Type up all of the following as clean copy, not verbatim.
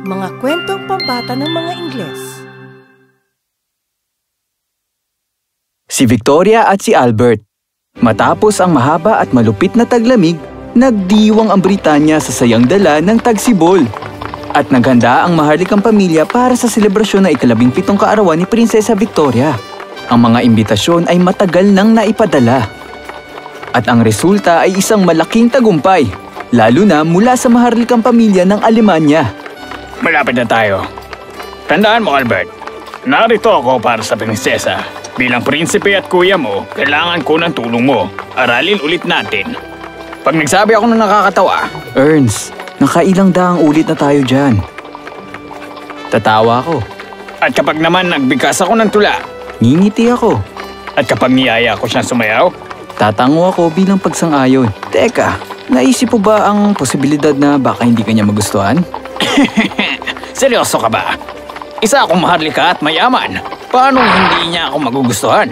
Mga kwentong pambata ng mga Ingles. Si Victoria at si Albert. Matapos ang mahaba at malupit na taglamig, nagdiwang ang Britanya sa sayang dala ng tagsibol. At naghanda ang maharlikang pamilya para sa selebrasyon na ika-17 kaarawan ni Prinsesa Victoria. Ang mga imbitasyon ay matagal nang naipadala. At ang resulta ay isang malaking tagumpay, lalo na mula sa maharlikang pamilya ng Alemanya. Malapit na tayo. Tandaan mo, Albert. Narito ako para sa prinsesa. Bilang prinsipe at kuya mo, kailangan ko ng tulong mo. Aralin ulit natin. Pag nagsabi ako ng nakakatawa, Ernst, nakailang daang ulit na tayo dyan. Tatawa ako. At kapag naman nagbigkas ako ng tula, Ngingiti ako. at kapag niyaya ko siyang sumayaw, Tatango ako bilang pagsang-ayon. Teka, naisip mo ba ang posibilidad na baka hindi kanya magustuhan? seryoso ka ba? Isa akong maharlika at mayaman. Paano hindi niya ako magugustuhan?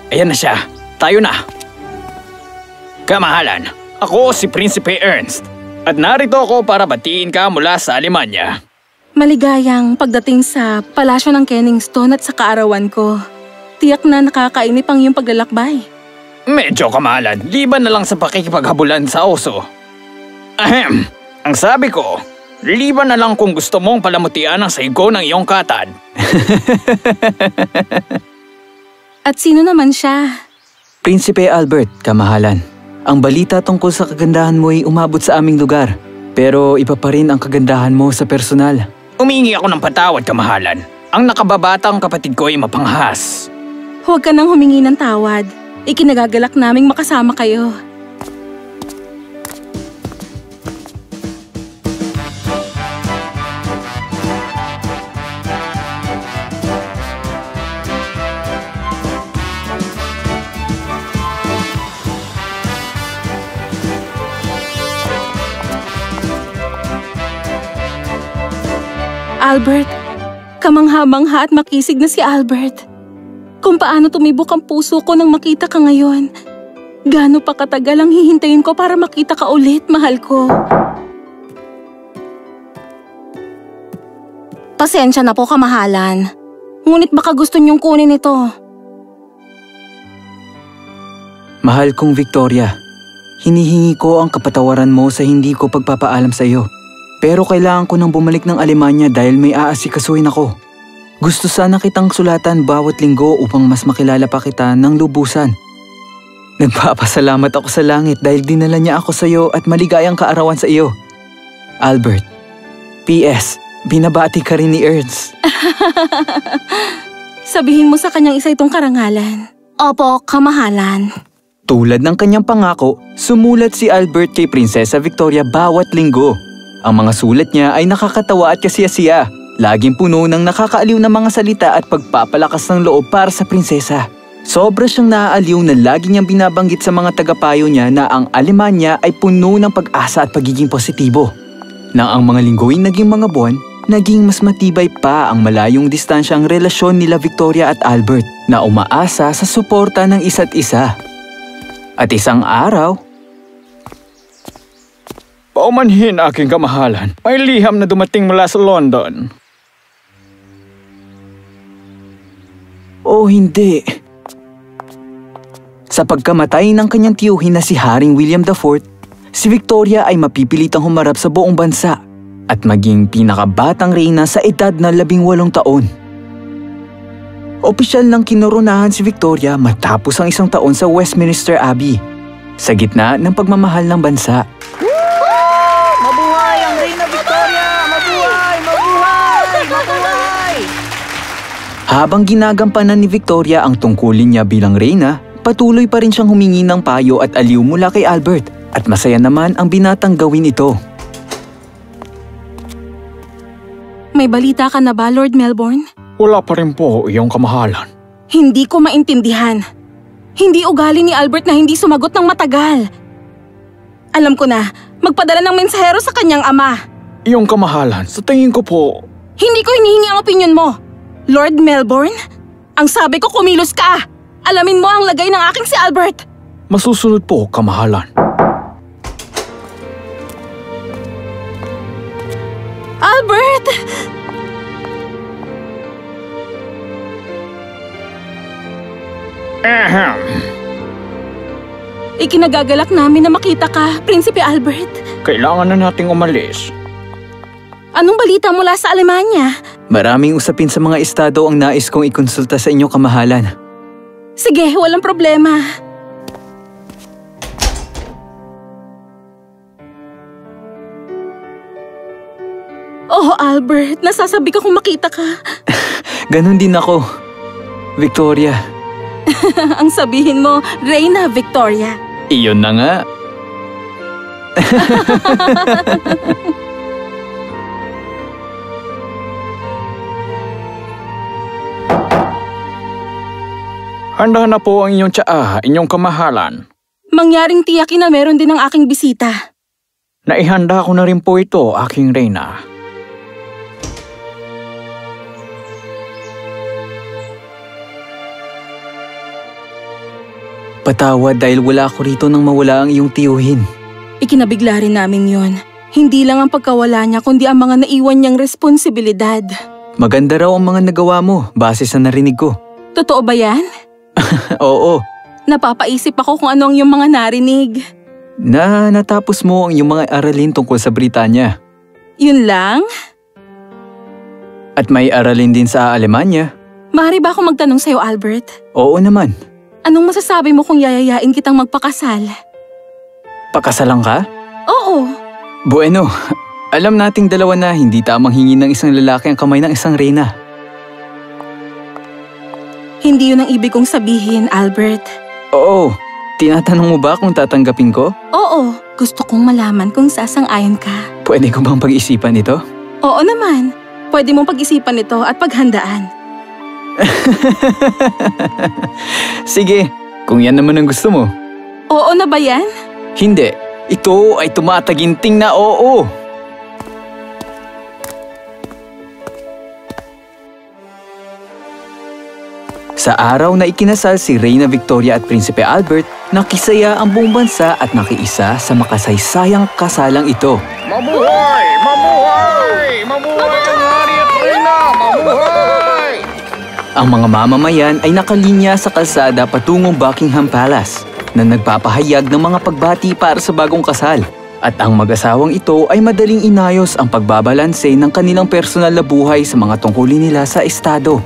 Ayan na siya. Tayo na. Kamahalan, ako si Prinsipe Ernst. At narito ako para batiin ka mula sa Alemanya. Maligayang pagdating sa palasyo ng Kenningston at sa kaarawan ko. Tiyak na nakakainip ang iyong paglalakbay. Medyo kamahalan, liban na lang sa pakikipaghabulan sa oso. Ahem, ang sabi ko, liban na lang kung gusto mong palamutian ang saigo ng iyong katad. At sino naman siya? Prinsipe Albert, kamahalan. Ang balita tungkol sa kagandahan mo ay umabot sa aming lugar. Pero iba pa rin ang kagandahan mo sa personal. Umingi ako ng patawad, kamahalan. Ang nakababatang kapatid ko ay mapanghas. Huwag ka nang humingi ng tawad. Ikinagagalak naming makasama kayo. Albert, kamangha-mangha at makisig na si Albert. Kung paano tumibok ang puso ko nang makita ka ngayon. Gaano pa katagal ang hihintayin ko para makita ka ulit, mahal ko. Pasensya na po, kamahalan. Ngunit baka gusto niyong kunin ito. Mahal kong Victoria, hinihingi ko ang kapatawaran mo sa hindi ko pagpapaalam sa iyo. Pero kailangan ko nang bumalik ng Alemanya dahil may aasikasuhin ako. Gusto sana kitang sulatan bawat linggo upang mas makilala pa kita ng lubusan. Nagpapasalamat ako sa langit dahil dinala niya ako sa iyo at maligayang kaarawan sa iyo. Albert, P.S. Binabati ka rin ni Ernst. Sabihin mo sa kanyang isa itong karangalan. Opo, kamahalan. Tulad ng kanyang pangako, sumulat si Albert kay Prinsesa Victoria bawat linggo. Ang mga sulat niya ay nakakatawa at kasiyasiya. Laging puno ng nakakaaliw na mga salita at pagpapalakas ng loob para sa prinsesa. Sobra siyang naaaliw na lagi niyang binabanggit sa mga tagapayo niya na ang Alemanya ay puno ng pag-asa at pagiging positibo. Nang ang mga linggo ay naging mga buwan, naging mas matibay pa ang malayong distansyang relasyon nila Victoria at Albert na umaasa sa suporta ng isa't isa. At isang araw, Paumanhin, aking kamahalan. May liham na dumating mula sa London. o hindi. Sa pagkamatay ng kanyang tiyuhin na si Haring William IV, si Victoria ay mapipilitang humarap sa buong bansa at maging pinakabatang reyna sa edad na 18 taon. Opisyal nang kinoronahan si Victoria matapos ang 1 taon sa Westminster Abbey, sa gitna ng pagmamahal ng bansa. Mabuhay ang Reyna Victoria! Mabuhay! Mabuhay! Mabuhay! Habang ginagampanan ni Victoria ang tungkulin niya bilang reyna, patuloy pa rin siyang humingi ng payo at aliw mula kay Albert at masaya naman ang binatang gawin ito. May balita ka na ba, Lord Melbourne? Wala pa rin po, iyong kamahalan. Hindi ko maintindihan. Hindi ugali ni Albert na hindi sumagot ng matagal. Alam ko na, magpadala ng mensahero sa kanyang ama. Iyong kamahalan, sa tingin ko po... Hindi ko hinihingi ang opinyon mo. Lord Melbourne, ang sabi ko kumilos ka. Alamin mo ang lagay ng aking si Albert. Masusunod po, kamahalan. Albert! Ahem. Ikinagagalak namin na makita ka, Prinsipe Albert. Kailangan na nating umalis. Anong balita mula sa Alemanya? Maraming usapin sa mga estado ang nais kong ikonsulta sa inyong kamahalan. Sige, walang problema. Oh, Albert, nasasabi ka kung makita ka. Ganon din ako. Victoria. Ang sabihin mo, Reyna Victoria. Iyon na nga. Handa na po ang inyong tsaa, inyong kamahalan. Mangyaring tiyakin na meron din ang aking bisita. Naihanda ko na rin po ito, aking Reyna. Patawad dahil wala ako rito nang mawala ang iyong tiyuhin. Ikinabigla rin namin yon. Hindi lang ang pagkawala niya kundi ang mga naiwan niyang responsibilidad. Maganda raw ang mga nagawa mo base sa narinig ko. Totoo ba yan? Oo. Napapaisip ako kung ano ang iyong mga narinig. Natapos mo ang iyong mga aralin tungkol sa Britanya. Yun lang? At may aralin din sa Alemanya. Maaari ba ako magtanong sa'yo, Albert? Oo naman. Anong masasabi mo kung yayayain kitang magpakasal? Pakasalan ka? Oo. Bueno, alam nating dalawa na hindi tamang hingi ng isang lalaki ang kamay ng isang reyna. Hindi yun ang ibig kong sabihin, Albert. Oo. Tinatanong mo ba kung tatanggapin ko? Oo. Gusto kong malaman kung sasang-ayon ka. Pwede ko bang pag-isipan ito? Oo naman. Pwede mong pag-isipan ito at paghandaan. Sige, kung yan naman ang gusto mo. Oo na ba yan? Hindi. Ito ay tumataginting na oo. Sa araw na ikinasal si Reyna Victoria at Prinsipe Albert, nakisaya ang buong bansa at nakiisa sa makasaysayang kasalang ito. Mabuhay! Mabuhay! Mabuhay ang hari at Reyna! Mabuhay! Ang mga mamamayan ay nakalinya sa kalsada patungong Buckingham Palace na nagpapahayag ng mga pagbati para sa bagong kasal. At ang mag-asawang ito ay madaling inayos ang pagbabalanse ng kanilang personal na buhay sa mga tungkulin nila sa estado.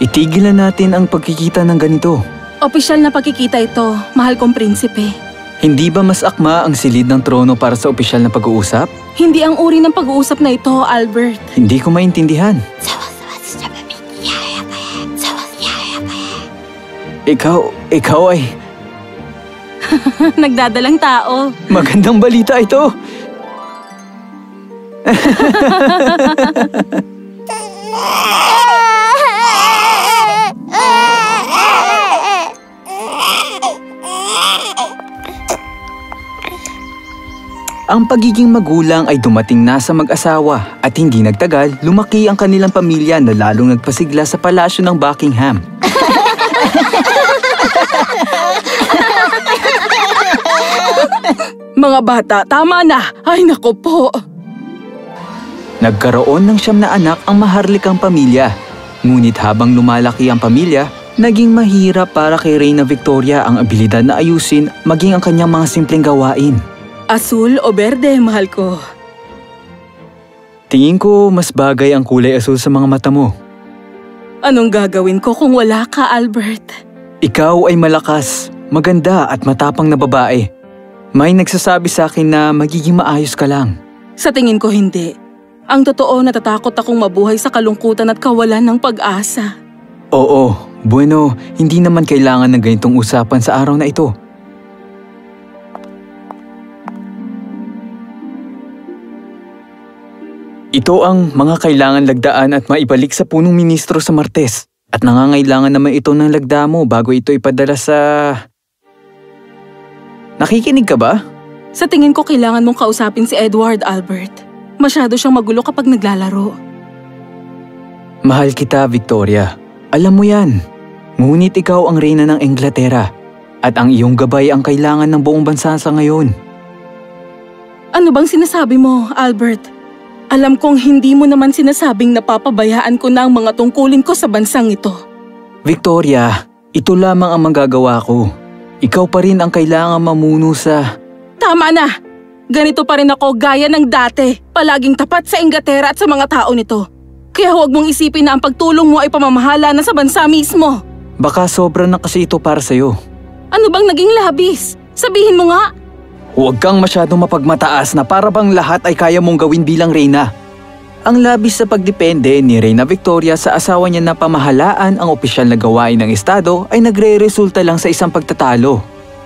Itigil na natin ang pagkikita ng ganito. Opisyal na pagkikita ito, mahal kong prinsipe. Hindi ba mas akma ang silid ng trono para sa opisyal na pag-uusap? Hindi ang uri ng pag-uusap na ito, Albert. Hindi ko maintindihan. Ikaw ay... Nagdadalang tao. Magandang balita ito! Ang pagiging magulang ay dumating na sa mag-asawa at hindi nagtagal, lumaki ang kanilang pamilya na lalong nagpasigla sa palasyo ng Buckingham. Mga bata, tama na! Ay nako po! Nagkaroon ng 9 na anak ang maharlikang pamilya. Ngunit habang lumalaki ang pamilya, naging mahirap para kay Reyna Victoria ang abilidad na ayusin maging ang kanyang mga simpleng gawain. Asul o berde, mahal ko? Tingin ko mas bagay ang kulay asul sa mga mata mo. Anong gagawin ko kung wala ka, Albert? Ikaw ay malakas, maganda at matapang na babae. May nagsasabi sa akin na magiging maayos ka lang. Sa tingin ko hindi. Ang totoo, natatakot akong mabuhay sa kalungkutan at kawalan ng pag-asa. Oo, bueno, hindi naman kailangan ng ganitong usapan sa araw na ito. Ito ang mga kailangan lagdaan at maibalik sa punong ministro sa Martes. At nangangailangan naman ito ng lagda mo bago ito ipadala sa... Nakikinig ka ba? Sa tingin ko kailangan mong kausapin si Edward, Albert. Masyado siyang magulo kapag naglalaro. Mahal kita, Victoria. Alam mo yan. Ngunit ikaw ang reyna ng Inglaterra at ang iyong gabay ang kailangan ng buong bansa sa ngayon. Ano bang sinasabi mo, Albert? Alam kong hindi mo naman sinasabing napapabayaan ko na ang mga tungkulin ko sa bansang ito. Victoria, ito lamang ang magagawa ko. Ikaw pa rin ang kailangan mamuno sa… Tama na! Ganito pa rin ako gaya ng dati. Palaging tapat sa Inglaterra at sa mga tao nito. Kaya huwag mong isipin na ang pagtulong mo ay pamamahala na sa bansa mismo. Baka sobra na kasi ito para sa'yo. Ano bang naging labis? Sabihin mo nga. Huwag kang masyadong mapagmataas na para bang lahat ay kaya mong gawin bilang reyna. Ang labis sa pagdepende ni Reyna Victoria sa asawa niya na pamahalaan ang opisyal na gawain ng estado ay nagre-resulta lang sa isang pagtatalo.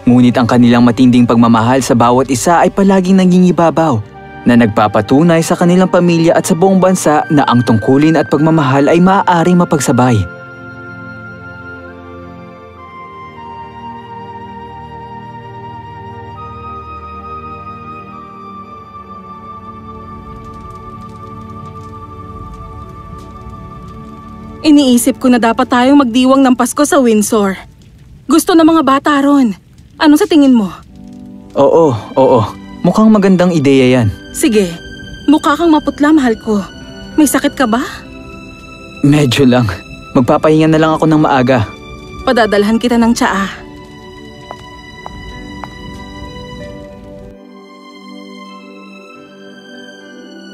Ngunit ang kanilang matinding pagmamahal sa bawat isa ay palaging nangingibabaw na nagpapatunay sa kanilang pamilya at sa buong bansa na ang tungkulin at pagmamahal ay maaaring mapagsabay. Iniisip ko na dapat tayong magdiwang ng Pasko sa Windsor. Gusto ng mga bata ron. Ano sa tingin mo? Oo. Mukhang magandang ideya yan. Sige, mukha kang maputla, mahal ko. May sakit ka ba? Medyo lang. Magpapahinga na lang ako ng maaga. Padadalhan kita ng tsaa.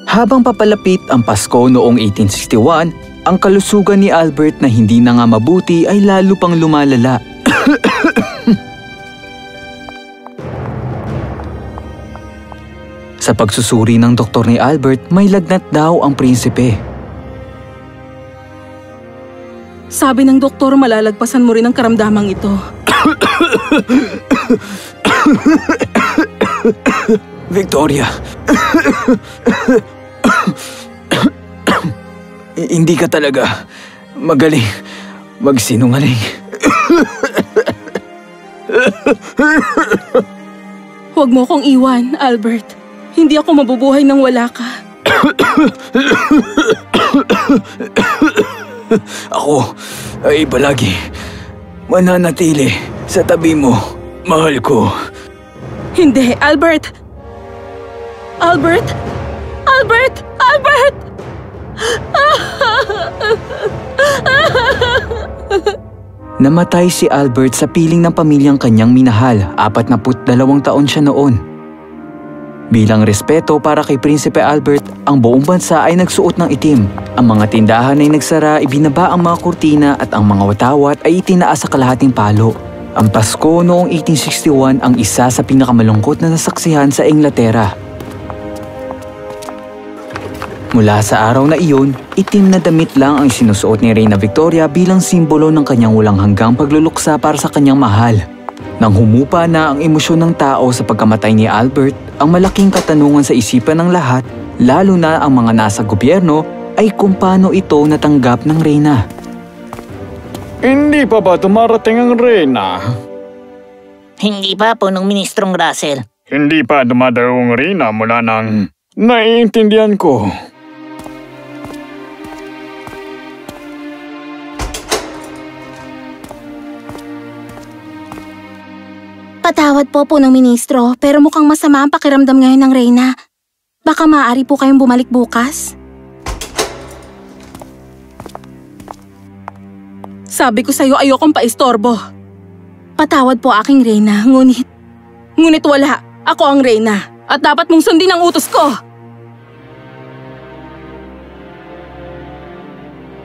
Habang papalapit ang Pasko noong 1861, ang kalusugan ni Albert na hindi na nga mabuti ay lalo pang lumalala. Sa pagsusuri ng doktor ni Albert, may lagnat daw ang prinsipe. Sabi ng doktor, malalagpasan mo rin ang karamdamang ito. Victoria. Hindi ka talaga magaling magsinungaling. Huwag mo kong iwan, Albert. Hindi ako mabubuhay nang wala ka. Ako ay palagi mananatili sa tabi mo, mahal ko. Hindi, Albert! Albert! Albert! Albert! Namatay si Albert sa piling ng pamilyang kanyang minahal, 42 taon siya noon. Bilang respeto para kay Prinsipe Albert, ang buong bansa ay nagsuot ng itim. Ang mga tindahan ay nagsara, ibinaba ang mga kurtina at ang mga watawat ay itinaas sa kalahating palo. Ang Pasko noong 1861 ang isa sa pinakamalungkot na nasaksihan sa Inglaterra. Mula sa araw na iyon, itim na damit lang ang sinusuot ni Reyna Victoria bilang simbolo ng kanyang walang hanggang pagluluksa para sa kanyang mahal. Nang humupa na ang emosyon ng tao sa pagkamatay ni Albert, ang malaking katanungan sa isipan ng lahat, lalo na ang mga nasa gobyerno, ay kung paano ito natanggap ng Reyna. Hindi pa ba dumarating ang reyna? Hindi pa, Punong Ministrong Russell. Hindi pa dumadayo ang reyna mula nang naiintindihan ko. Patawad po, Punong Ministro, pero mukhang masama ang pakiramdam ngayon ng Reyna. Baka maaari po kayong bumalik bukas? Sabi ko sa'yo ayokong paistorbo. Patawad po aking Reyna, Ngunit wala. Ako ang Reyna. At dapat mong sundin ang utos ko.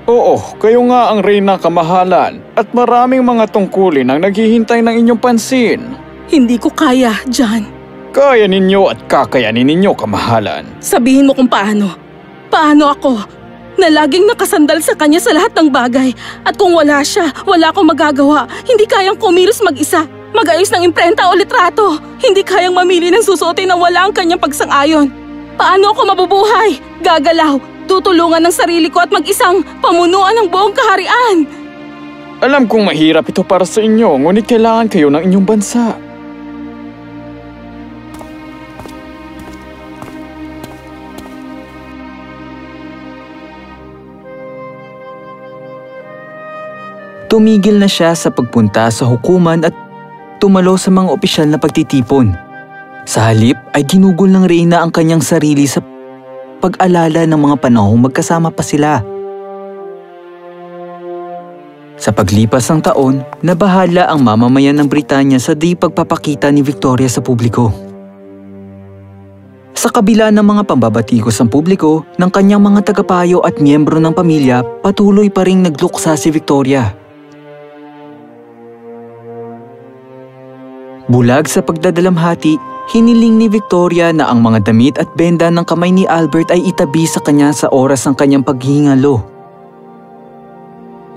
Oo, kayo nga ang reyna kamahalan at maraming mga tungkulin ang naghihintay ng inyong pansin. Hindi ko kaya, John. Kaya ninyo at kakayanin ninyo kamahalan. Sabihin mo kung paano. Paano ako? Na laging nakasandal sa kanya sa lahat ng bagay. At kung wala siya, wala akong magagawa. Hindi kayang kumilos mag-isa. Mag-ayos ng imprenta o litrato. Hindi kayang mamili ng susuotin na wala ang kanyang pagsang-ayon. Paano ako mabubuhay? Gagalaw, tutulungan ng sarili ko at mag-isang pamunuan ng buong kaharian. Alam kong mahirap ito para sa inyo, ngunit kailangan kayo ng inyong bansa. Tumigil na siya sa pagpunta sa hukuman at tumalo sa mga opisyal na pagtitipon. Sa halip ay ginugol ng Reyna ang kanyang sarili sa pag-alala ng mga panahong magkasama pa sila. Sa paglipas ng taon, nabahala ang mamamayan ng Britanya sa di pagpapakita ni Victoria sa publiko. Sa kabila ng mga pambabatikos ng publiko, ng kanyang mga tagapayo at miyembro ng pamilya, patuloy pa ring nagluksa si Victoria. Bulag sa pagdadalamhati, hiniling ni Victoria na ang mga damit at benda ng kamay ni Albert ay itabi sa kanya sa oras ng kanyang paghihingalo.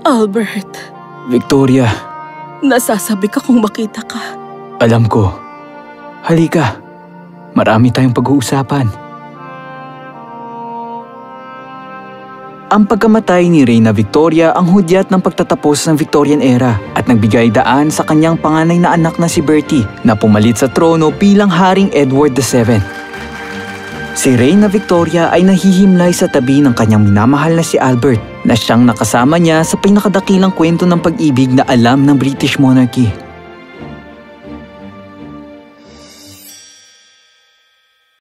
Albert, Victoria, nasasabi ka kung makita ka. alam ko. Halika, marami tayong pag-uusapan. Ang pagkamatay ni Reyna Victoria ang hudyat ng pagtatapos ng Victorian era at nagbigay daan sa kanyang panganay na anak na si Bertie na pumalit sa trono bilang Haring Edward VII. Si Reyna Victoria ay nahihimlay sa tabi ng kanyang minamahal na si Albert na siyang nakasama niya sa pinakadakilang kwento ng pag-ibig na alam ng British monarchy.